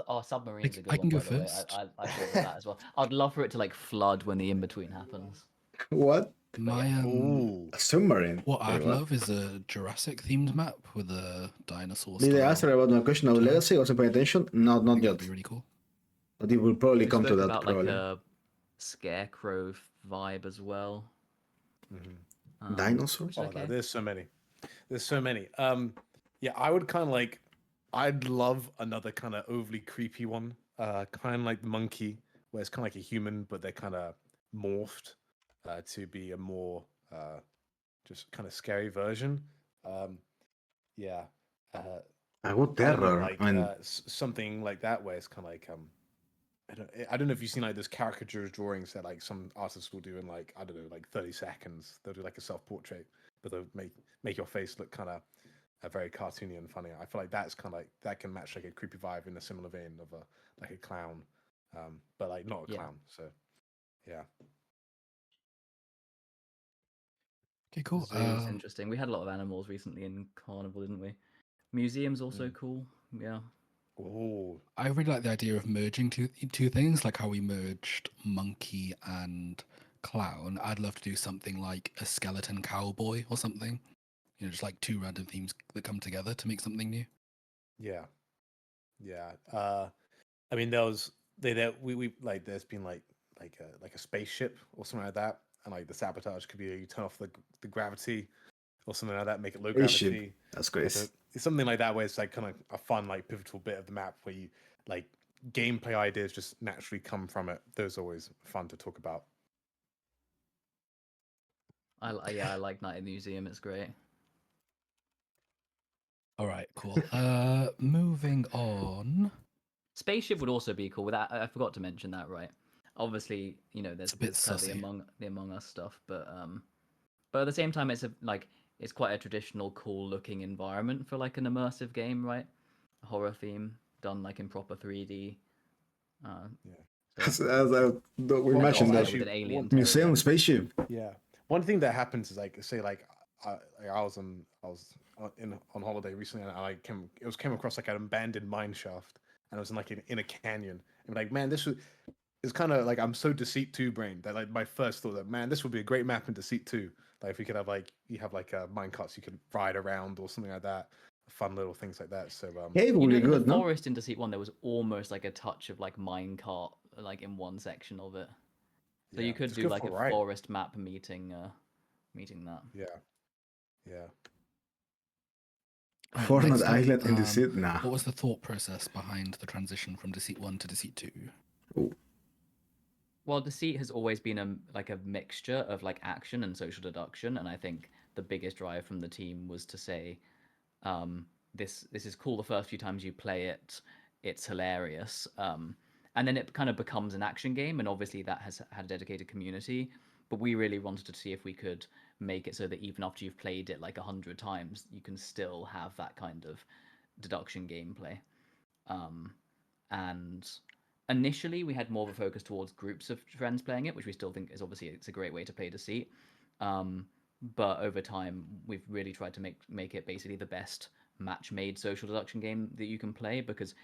Our submarines are good. I can go first. I thought of that as well. I'd love for it to like flood when the in-between happens. What? My a submarine. What I'd love is a Jurassic themed map with a dinosaur. Did I answer about my question of legacy? Wasn't paying attention? No, not yet. That'd be really cool. But it will probably come to that. About probably. Like a scarecrow vibe as well. Mm-hmm. Dinosaurs? Oh, no, there's so many. Yeah, I would kind of like. I'd love another kind of overly creepy one. Kind of like the monkey, where it's kind of like a human, but they're kind of morphed to be a more just kind of scary version. Yeah. I would terror. Like, I mean, something like that, where it's kind of like I don't know if you've seen like those caricature drawings that like some artists will do in like, I don't know, like 30 seconds. They'll do like a self-portrait, but they'll make your face look kind of very cartoony and funny. I feel like that's kind of like that can match like a creepy vibe in a similar vein of a clown, but like not a clown. So yeah. Okay, cool. Zoo's interesting. We had a lot of animals recently in Carnival, didn't we? Museum's also cool. Yeah. Oh, I really like the idea of merging two things, like how we merged monkey and clown. I'd love to do something like a skeleton cowboy or something. You know, just like two random themes that come together to make something new. yeah, yeah. I mean, we like there's been like a spaceship or something like that, and like the sabotage could be you turn off the gravity or something like that, make it low gravity. That's great. It's something like that where it's like kind of a fun like pivotal bit of the map where you like gameplay ideas just naturally come from it. Those are always fun to talk about. I like Night in the Museum. It's great. All right, cool. Moving on. Spaceship would also be cool. With that, I forgot to mention that. Right. Obviously, you know, there's kind of the Among Us stuff, but at the same time, it's quite a traditional, cool-looking environment for like an immersive game, right? A horror theme done like in proper 3D. We mentioned that with an alien museum spaceship. Yeah. One thing that happens is like, say, like I was on holiday recently, and I came across like an abandoned mine shaft, and I was in like in a canyon, and like, man, it's kind of like I'm so Deceit 2 brain that like my first thought that, man, this would be a great map in Deceit 2. Like if we could have like mine carts you could ride around or something like that, fun little things like that. So yeah, it would be good. In the forest in Deceit 1, there was almost like a touch of like mine cart like in one section of it. So you could do like a forest map meeting that. Yeah. Yeah. Fortnite Island in Deceit. Nah. What was the thought process behind the transition from Deceit 1 to Deceit 2? Ooh. Well, Deceit has always been a mixture of like action and social deduction, and I think the biggest drive from the team was to say, this is cool the first few times you play it, it's hilarious, and then it kind of becomes an action game, and obviously that has had a dedicated community. But we really wanted to see if we could make it so that even after you've played it like 100 times, you can still have that kind of deduction gameplay. And initially we had more of a focus towards groups of friends playing it, which we still think is obviously it's a great way to play Deceit. But over time we've really tried to make it basically the best match-made social deduction game that you can play, because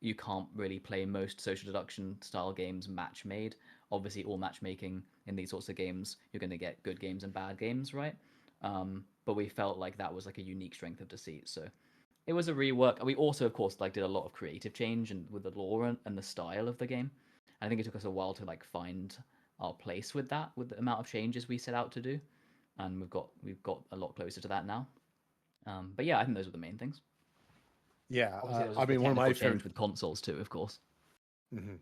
you can't really play most social deduction style games match-made. Obviously all matchmaking in these sorts of games, you're going to get good games and bad games, right? But we felt like that was like a unique strength of Deceit. So it was a rework. We also, of course, like did a lot of creative change and with the lore and the style of the game. I think it took us a while to like find our place with that, with the amount of changes we set out to do, and we've got a lot closer to that now. But yeah, I think those were the main things. Yeah, I mean, one of my change with consoles too, of course. Mm-hmm.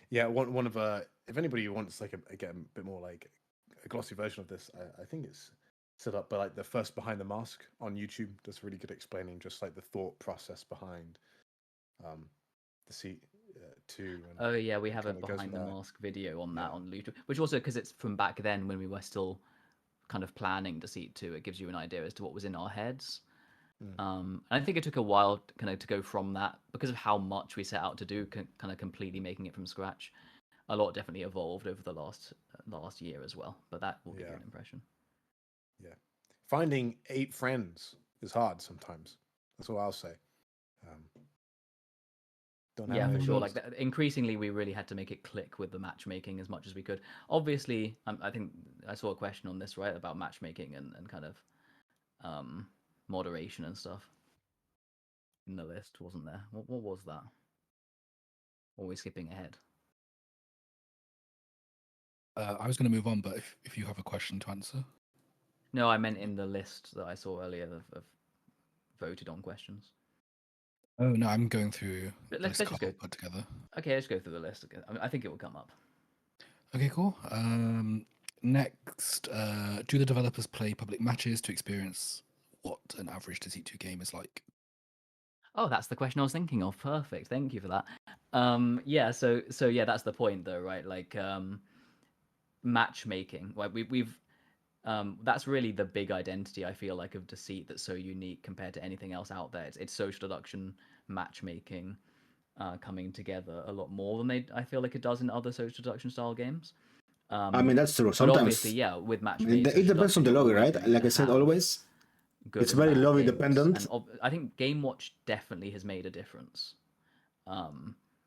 Yeah, one of if anybody wants like a bit more like a glossy version of this, I think it's set up by like the first Behind the Mask on YouTube. That's really good explaining just like the thought process behind Deceit 2. Oh yeah, we have a Behind the Mask video on that on YouTube, which also, because it's from back then when we were still kind of planning Deceit 2, it gives you an idea as to what was in our heads. And I think it took a while kind of to go from that, because of how much we set out to do, kind of completely making it from scratch. A lot definitely evolved over the last year as well, but that will give you an impression. Yeah, finding 8 friends is hard sometimes. That's what I'll say. For sure. Like increasingly, we really had to make it click with the matchmaking as much as we could. Obviously, I think I saw a question on this, right, about matchmaking and kind of moderation and stuff in the list, wasn't there? What was that? Always skipping ahead. I was going to move on, but if you have a question to answer. No, I meant in the list that I saw earlier of voted on questions. Oh no, I'm going through. Let's just go put together. Okay, let's go through the list again. I think it will come up. Okay, cool. Next, do the developers play public matches to experience what an average Deceit 2 game is like? Oh, that's the question I was thinking of. Perfect. Thank you for that. Yeah, so yeah, that's the point though, right? Like matchmaking. Like we've that's really the big identity I feel like of Deceit that's so unique compared to anything else out there. It's social deduction, matchmaking, coming together a lot more than I feel like it does in other social deduction style games. I mean, that's true. But obviously, Sometimes yeah, with match I mean, made it social depends on the deduction, lobby, you're always right? going Like to I said, have always good it's and very bad lobby games. dependent. And I think Game Watch definitely has made a difference.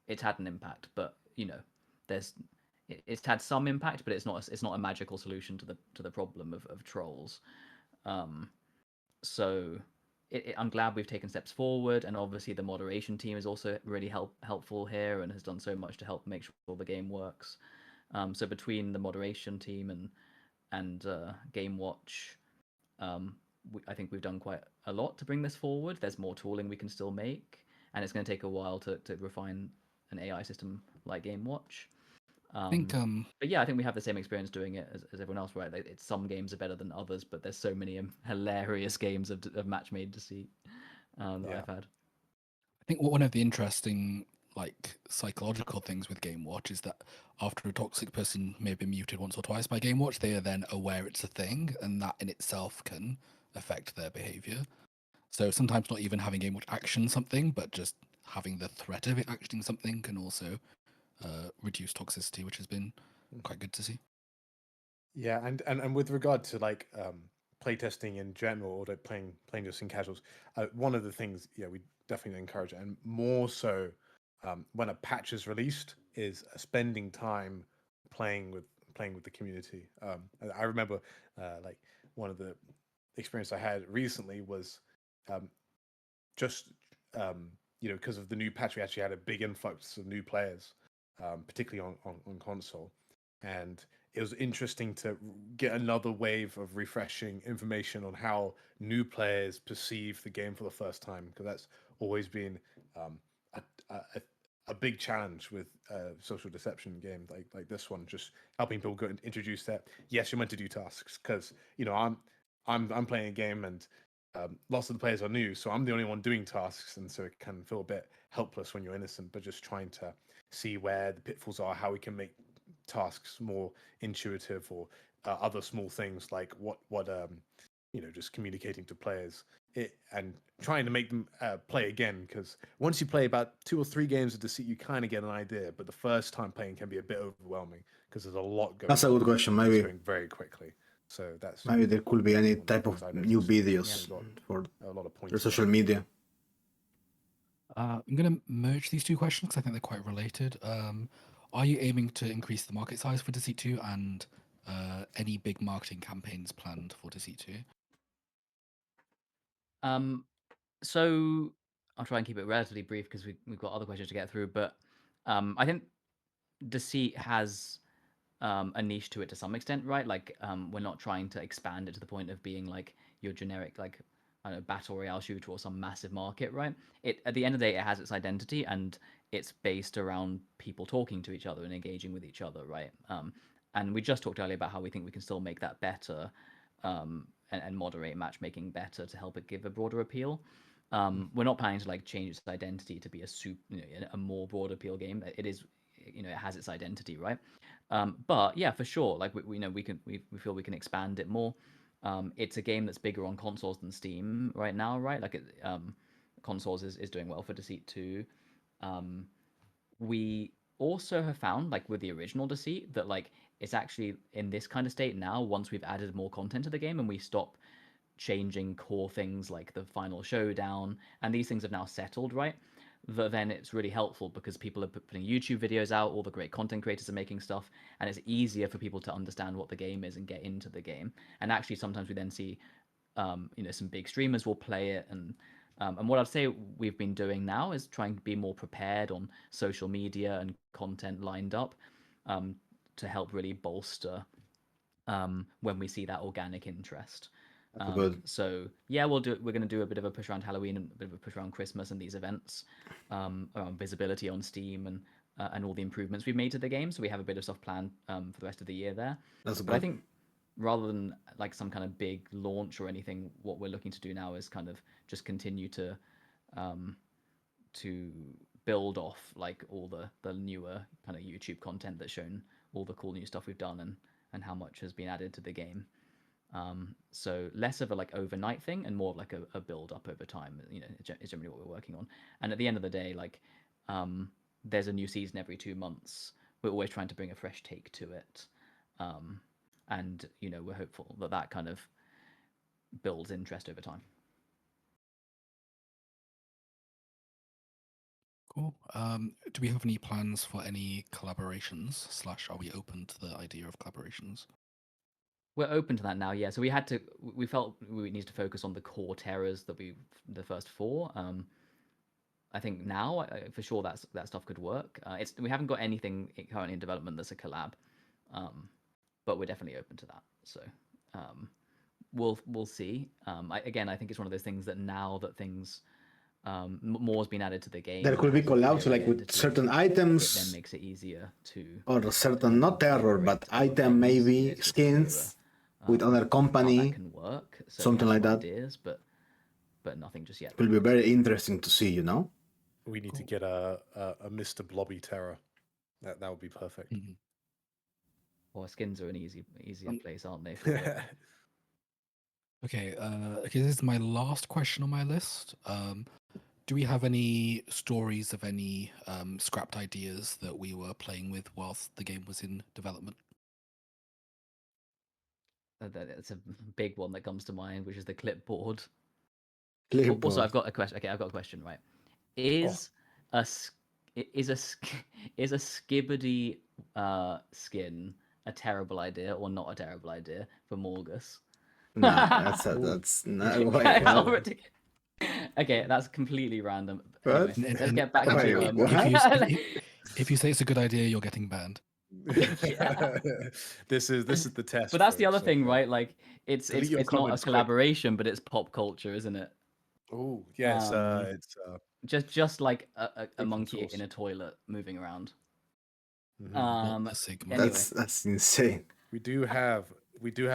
It's had an impact, but you know, it's had some impact, but it's not a magical solution to the problem of trolls. So I'm glad we've taken steps forward, and obviously the moderation team is also really helpful here and has done so much to help make sure the game works. So between the moderation team and Game Watch, I think we've done quite a lot to bring this forward. There's more tooling we can still make, and it's going to take a while to refine an AI system like Game Watch. I think But yeah, I think we have the same experience doing it as everyone else, right? Like, some games are better than others, but there's so many hilarious games of match-made Deceit that I've had. I think one of the interesting like psychological things with Game Watch is that after a toxic person may have been muted once or twice by Game Watch, they are then aware it's a thing, and that in itself can affect their behavior. So sometimes not even having Game Watch action something, but just having the threat of it actioning something can also reduce toxicity, which has been quite good to see. Yeah, and with regard to like playtesting in general, or like playing just in casuals, one of the things we definitely encourage, and more so when a patch is released, is spending time playing with the community. I remember like one of the experience I had recently was just because of the new patch, we actually had a big influx of new players, particularly on console, and it was interesting to get another wave of refreshing information on how new players perceive the game for the first time, because that's always been a big challenge with social deception game like this one, just helping people get introduced that yes, you're meant to do tasks, because I'm playing a game and lots of the players are new, so I'm the only one doing tasks, and so it can feel a bit helpless when you're innocent, but just trying to see where the pitfalls are, how we can make tasks more intuitive, or other small things like what just communicating to players, and trying to make them play again, because once you play about 2 or 3 games of Deceit, you kind of get an idea, but the first time playing can be a bit overwhelming because there's a lot going on. That's a good question. Maybe it's going very quickly. So that's maybe there could be any type of new videos for a lot of points your social media. I'm going to merge these two questions because I think they're quite related. Are you aiming to increase the market size for Deceit 2, and any big marketing campaigns planned for Deceit 2? So I'll try and keep it relatively brief because we've got other questions to get through. But I think Deceit has a niche to it to some extent, right? Like we're not trying to expand it to the point of being like your generic, like, I don't know, battle royale shooter or some massive market, right? It, at the end of the day, it has its identity, and it's based around people talking to each other and engaging with each other, right? And we just talked earlier about how we think we can still make that better, and moderate matchmaking better to help it give a broader appeal. We're not planning to like change its identity to be a more broad appeal game. It is, it has its identity, right? But yeah, for sure, like we feel we can expand it more. It's a game that's bigger on consoles than Steam right now, right? Like consoles is doing well for Deceit 2. We also have found, like with the original Deceit, that like it's actually in this kind of state now, once we've added more content to the game and we stop changing core things like the final showdown, and these things have now settled, right? Then it's really helpful because people are putting YouTube videos out, all the great content creators are making stuff, and it's easier for people to understand what the game is and get into the game. And actually, sometimes we then see, some big streamers will play it, and what I'd say we've been doing now is trying to be more prepared on social media and content lined up, to help really bolster when we see that organic interest. So yeah, we're going to do a bit of a push around Halloween and a bit of a push around Christmas and these events, around visibility on Steam and all the improvements we've made to the game. So we have a bit of stuff planned for the rest of the year there. But I think rather than like some kind of big launch or anything, what we're looking to do now is kind of just continue to build off like all the newer kind of YouTube content that's shown all the cool new stuff we've done and how much has been added to the game. So less of a like overnight thing and more of like a build up over time, is generally what we're working on. And at the end of the day, like there's a new season every 2 months. We're always trying to bring a fresh take to it. And we're hopeful that kind of builds interest over time. Cool. Do we have any plans for any collaborations? / are we open to the idea of collaborations? We're open to that now, yeah. So we felt we needed to focus on the core terrors the first 4. I think now for sure that stuff could work. We haven't got anything currently in development that's a collab, but we're definitely open to that. So we'll see. I think it's one of those things that now that things more has been added to the game. There could be collabs like with certain items. It then makes it easier to or certain not terror but item maybe skins with other company. That can work. So something like that. Ideas, but nothing just yet. It will be very interesting to see. We need to get a Mr. Blobby Terror. That would be perfect. Mm-hmm. Well, skins are an easier place, aren't they? Okay, this is my last question on my list. Do we have any stories of any scrapped ideas that we were playing with whilst the game was in development? That's a big one that comes to mind, which is the clipboard. Clipboard. Also, I've got a question. Okay, I've got a question. Right, is a Skibidi skin a terrible idea or not a terrible idea for Morgus? No, that's not. Okay, that's completely random. What? Anyway, let's get back to if you say it's a good idea, you're getting banned. This is the test. But that's the other thing, right? Like it's not a collaboration, but it's pop culture, isn't it? Oh yes, it's just like a monkey in a toilet moving around. Anyway. That's insane. We do have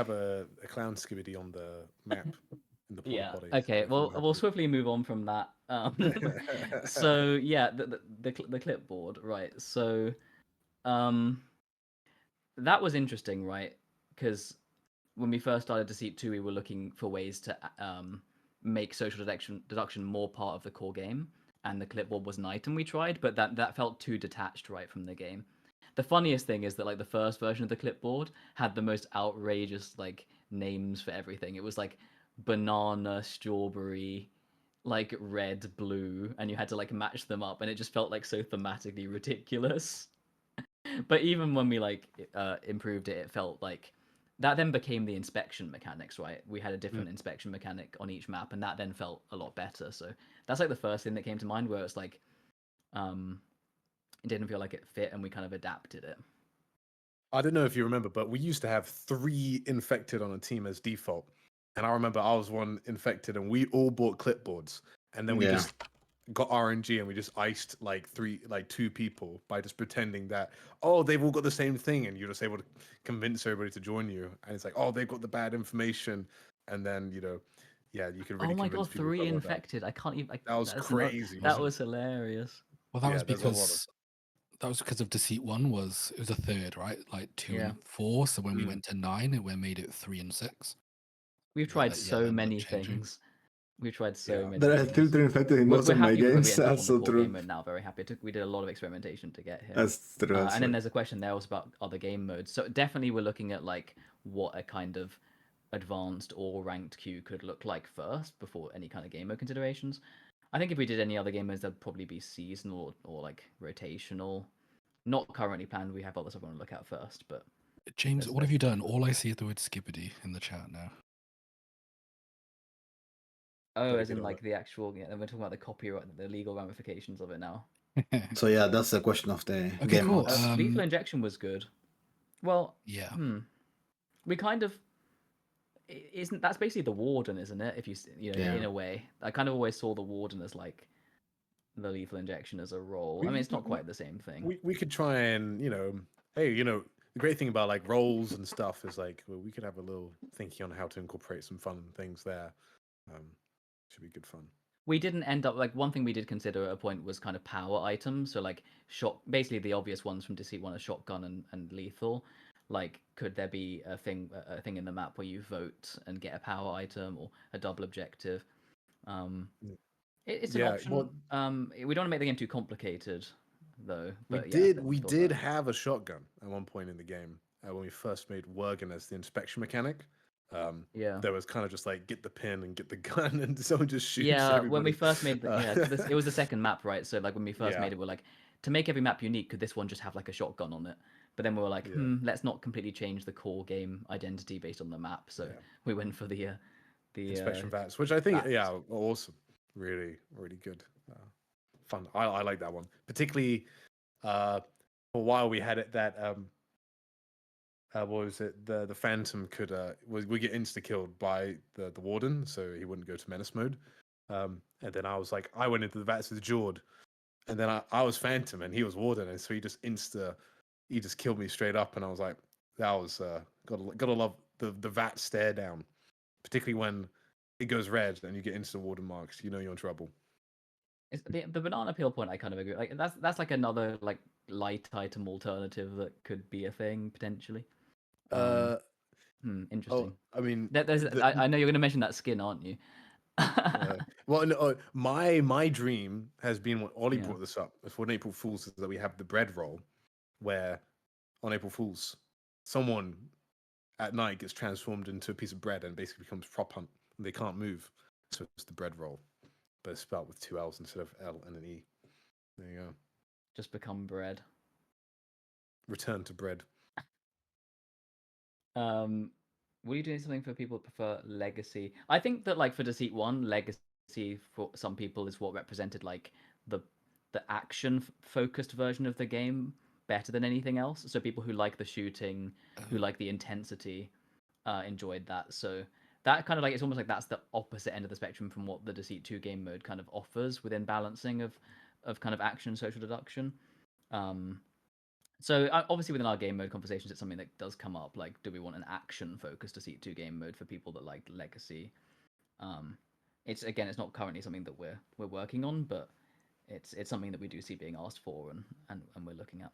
a clown Skibidi on the map. In the potty, okay. Well, we'll swiftly move on from that. So yeah, the clipboard, right? So, that was interesting, right? Because when we first started Deceit 2, we were looking for ways to make social deduction more part of the core game, and the clipboard was an item we tried, but that felt too detached, right, from the game. The funniest thing is that like the first version of the clipboard had the most outrageous like names for everything. It was like banana, strawberry, like red, blue, and you had to like match them up, and it just felt like so thematically ridiculous. But even when we like improved it, it felt like that then became the inspection mechanics, right? We had a different inspection mechanic on each map, and that then felt a lot better. So that's like the first thing that came to mind, where it's like it didn't feel like it fit, and we kind of adapted it. I don't know if you remember, but we used to have 3 infected on a team as default. And I remember I was one infected, and we all bought clipboards, and then we just got RNG, and we just iced like 2 people by just pretending that they've all got the same thing, and you're just able to convince everybody to join you. And it's like they've got the bad information, and then you can really. Oh my god, 3 infected! I can't even. That was crazy. That was hilarious. Well, that was because of Deceit 1 it was a third, right? Like 2 and 4. So when we went to 9, we made it 3 and 6. We've tried so many things. We've tried so many. There are still 3 infected in most of my games. That's so true. Now, very happy. We did a lot of experimentation to get here. That's true. And then there's a question there also about other game modes. So definitely we're looking at like what a kind of advanced or ranked queue could look like first before any kind of game mode considerations. I think if we did any other game modes, that'd probably be seasonal or like rotational. Not currently planned. We have other stuff we want to look at first, but James, what have you done? All I see is the word Skibidi in the chat now. Oh, as in like the actual, we're talking about the copyright, the legal ramifications of it now. So yeah, that's the question of the game modes. Lethal injection was good. Well, yeah. We kind of that's basically the warden, isn't it? If in a way, I kind of always saw the warden as like the lethal injection as a role. I mean, it's not quite the same thing. We could try and the great thing about like roles and stuff is like we could have a little thinking on how to incorporate some fun things there. Should be good fun. we didn't end up like one thing we did consider at a point was kind of power items. So like basically the obvious ones from Deceit 1 are shotgun and lethal. Like, could there be a thing in the map where you vote and get a power item or a double objective? It's an option. Well, we don't want to make the game too complicated, though. But we did have a shotgun at one point in the game when we first made Worgen as the inspection mechanic. There was kind of just like get the pin and get the gun, and someone just shoots. Everybody. When we first made it was the second map, right? So like when we first made it, we're like, to make every map unique, could this one just have like a shotgun on it? But then we were like, let's not completely change the core game identity based on the map. So we went for the inspection VATs, which I think awesome, really really good, fun. I like that one particularly. For a while we had it that what was it? The Phantom could we get insta killed by the Warden, so he wouldn't go to menace mode. And then I was like, I went into the VATs with Jord, and then I was Phantom and he was Warden, and so he just killed me straight up, and I was like, that was gotta love the VAT stare down, particularly when it goes red and you get instant Warden marks. You know you're in trouble. The banana peel point, I kind of agree. Like that's like another like light item alternative that could be a thing potentially. Interesting. I mean, I know you're going to mention that skin, aren't you? Well, no, my dream has been when Ollie brought this up for April Fools, is that we have the bread roll, where on April Fools, someone at night gets transformed into a piece of bread and basically becomes prop hunt, and they can't move. So it's the bread roll, but it's spelled with 2 L's instead of L and an E. There you go. Just become bread. Return to bread. Were you doing something for people that prefer legacy? I think that like for Deceit 1, legacy for some people is what represented like the action focused version of the game better than anything else. So people who like the shooting, who like the intensity, enjoyed that. So that kind of like, it's almost like that's the opposite end of the spectrum from what the Deceit 2 game mode kind of offers within balancing of kind of action and social deduction. So obviously within our game mode conversations, it's something that does come up. Like, do we want an action-focused Deceit 2 game mode for people that like legacy? It's not currently something that we're working on, but it's something that we do see being asked for and we're looking at.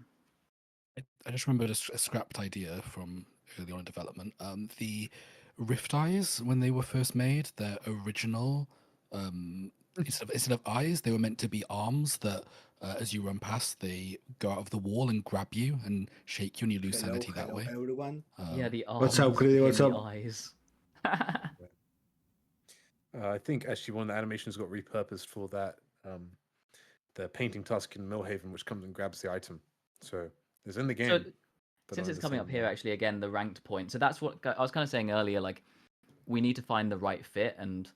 I just remembered a scrapped idea from early on in development. The Rift Eyes, when they were first made, their original, instead of eyes, they were meant to be arms that, as you run past, they go out of the wall and grab you and shake you, and you lose sanity that way. Everyone. The arms. What's up, Greedy? What's up? Eyes. I think actually one of the animations got repurposed for that. The painting task in Millhaven, which comes and grabs the item. So it's in the game. So, since it's coming up here, actually, again, the ranked point. So that's what I was kind of saying earlier. Like, we need to find the right fit, and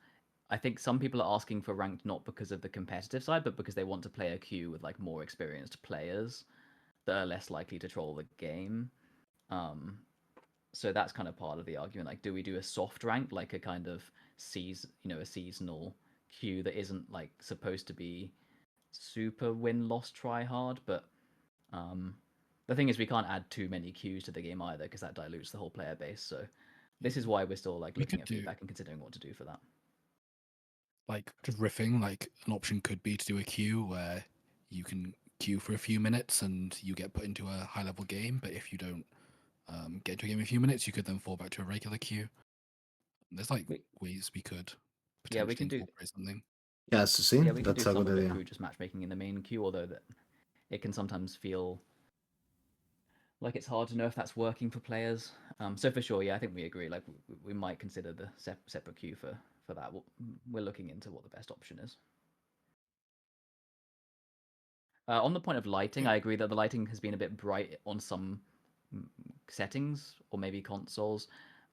I think some people are asking for ranked not because of the competitive side, but because they want to play a queue with like more experienced players that are less likely to troll the game. So that's kind of part of the argument. Like, do we do a soft rank, like a kind of a seasonal queue that isn't like supposed to be super win-loss try hard, but the thing is we can't add too many queues to the game either because that dilutes the whole player base. So this is why we're still like looking at feedback and considering what to do for that. Like just riffing, like an option could be to do a queue where you can queue for a few minutes and you get put into a high-level game, but if you don't get into a game in a few minutes, you could then fall back to a regular queue. There's like ways we could potentially we can incorporate something. Yeah, see, we can that's do a some good of it idea. through just matchmaking in the main queue, although that it can sometimes feel like it's hard to know if that's working for players. So for sure, I think we agree. Like we might consider the separate queue for that. We're looking into what the best option is. On the point of lighting, I agree that the lighting has been a bit bright on some settings or maybe consoles.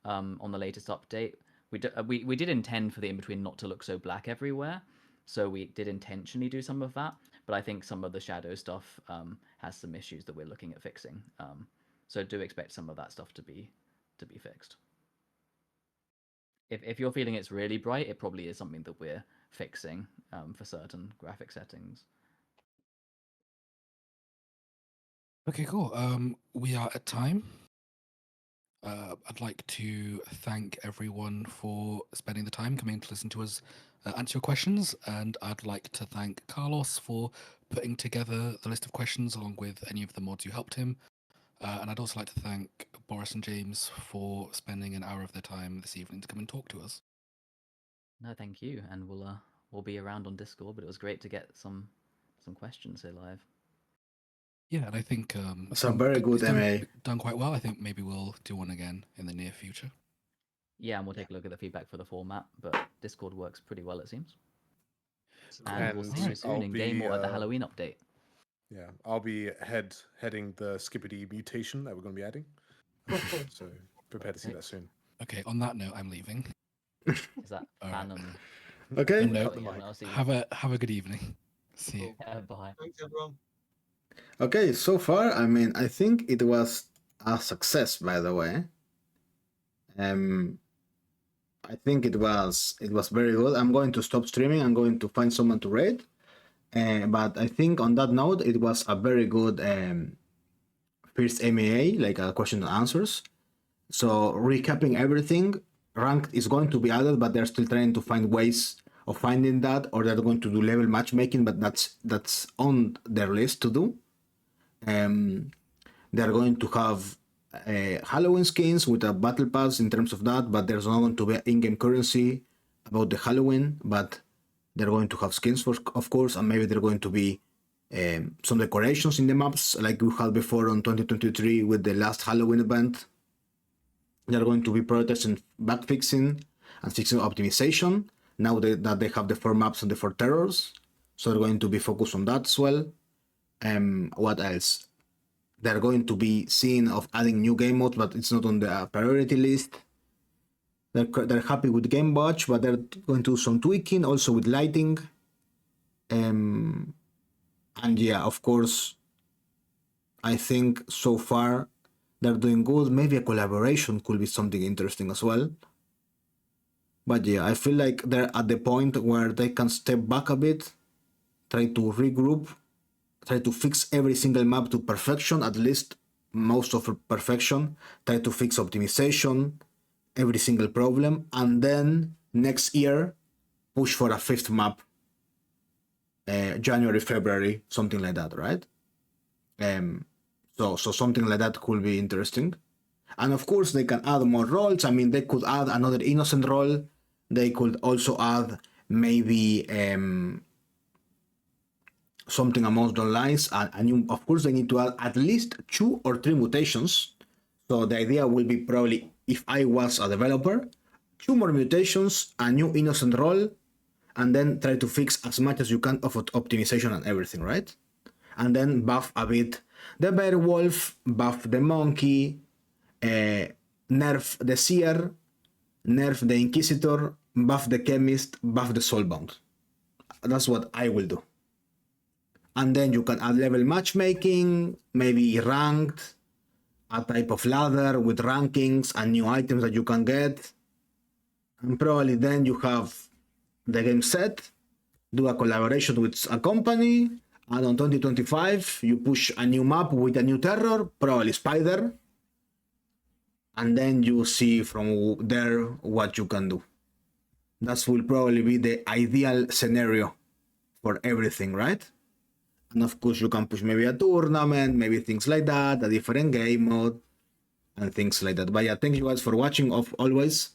On the latest update, we did intend for the in-between not to look so black everywhere, so we did intentionally do some of that. But I think some of the shadow stuff has some issues that we're looking at fixing. So do expect some of that stuff to be fixed. If you're feeling it's really bright, it probably is something that we're fixing for certain graphic settings. Okay, cool. We are at time. I'd like to thank everyone for spending the time coming to listen to us answer your questions, and I'd like to thank Carlos for putting together the list of questions along with any of the mods who helped him. And I'd also like to thank Boris and James for spending an hour of their time this evening to come and talk to us. No, thank you, and we'll be around on Discord. But it was great to get some questions here live. Yeah, and I think it's a very good MA. Done quite well. I think maybe we'll do one again in the near future. Yeah, and we'll take a look at the feedback for the format, but Discord works pretty well, it seems. And we'll see you soon in game or at the Halloween update. Yeah, I'll be heading the Skibidi mutation that we're going to be adding. So prepare to see that soon. Okay, on that note, I'm leaving. Is that Phantom? Okay. No, have a good evening. See you. Bye. Thanks, everyone. Okay, so far, I mean, I think it was a success, by the way. I think it was very good. I'm going to stop streaming. I'm going to find someone to raid. But I think on that note, it was a very good first MAA, like a question and answers. So recapping everything, ranked is going to be added, but they're still trying to find ways of finding that, or they're going to do level matchmaking, but that's on their list to do. They're going to have Halloween skins with a battle pass in terms of that, but there's not going to be in-game currency about the Halloween, but they're going to have skins, of course, and maybe they're going to be some decorations in the maps like we had before on 2023 with the last Halloween event. They're going to be prioritizing bug fixing and fixing optimization now that they have the 4 maps and the 4 terrors. So they're going to be focused on that as well. What else? They're going to be seeing of adding new game modes, but it's not on the priority list. They're happy with Gamemodes, but they're going to do some tweaking also with lighting. And yeah, of course, I think so far they're doing good. Maybe a collaboration could be something interesting as well. But yeah, I feel like they're at the point where they can step back a bit, try to regroup, try to fix every single map to perfection, at least most of perfection, try to fix optimization, every single problem, and then next year push for a 5th map, January, February, something like that, right? So something like that could be interesting. And of course they can add more roles. I mean, they could add another innocent role. They could also add maybe something amongst the lines. And of course they need to add at least 2 or 3 mutations. So the idea will be probably, if I was a developer, 2 more mutations, a new innocent role, and then try to fix as much as you can of optimization and everything, right? And then buff a bit the werewolf, buff the monkey, nerf the seer, nerf the inquisitor, buff the chemist, buff the soulbound. That's what I will do. And then you can add level matchmaking, maybe ranked, a type of ladder with rankings and new items that you can get. And probably then you have the game set, do a collaboration with a company, and on 2025 you push a new map with a new terror, probably Spider, and then you see from there what you can do. That will probably be the ideal scenario for everything, right? And of course you can push maybe a tournament, maybe things like that, a different game mode, and things like that. But yeah, thank you guys for watching. Always,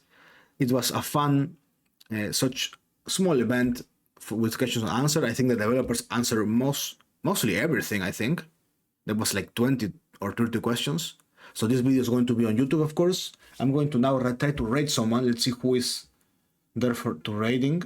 it was a fun, such small event with questions and answers. I think the developers answered mostly everything. I think there was like 20 or 30 questions. So this video is going to be on YouTube, of course. I'm going to now try to raid someone. Let's see who is there to raiding.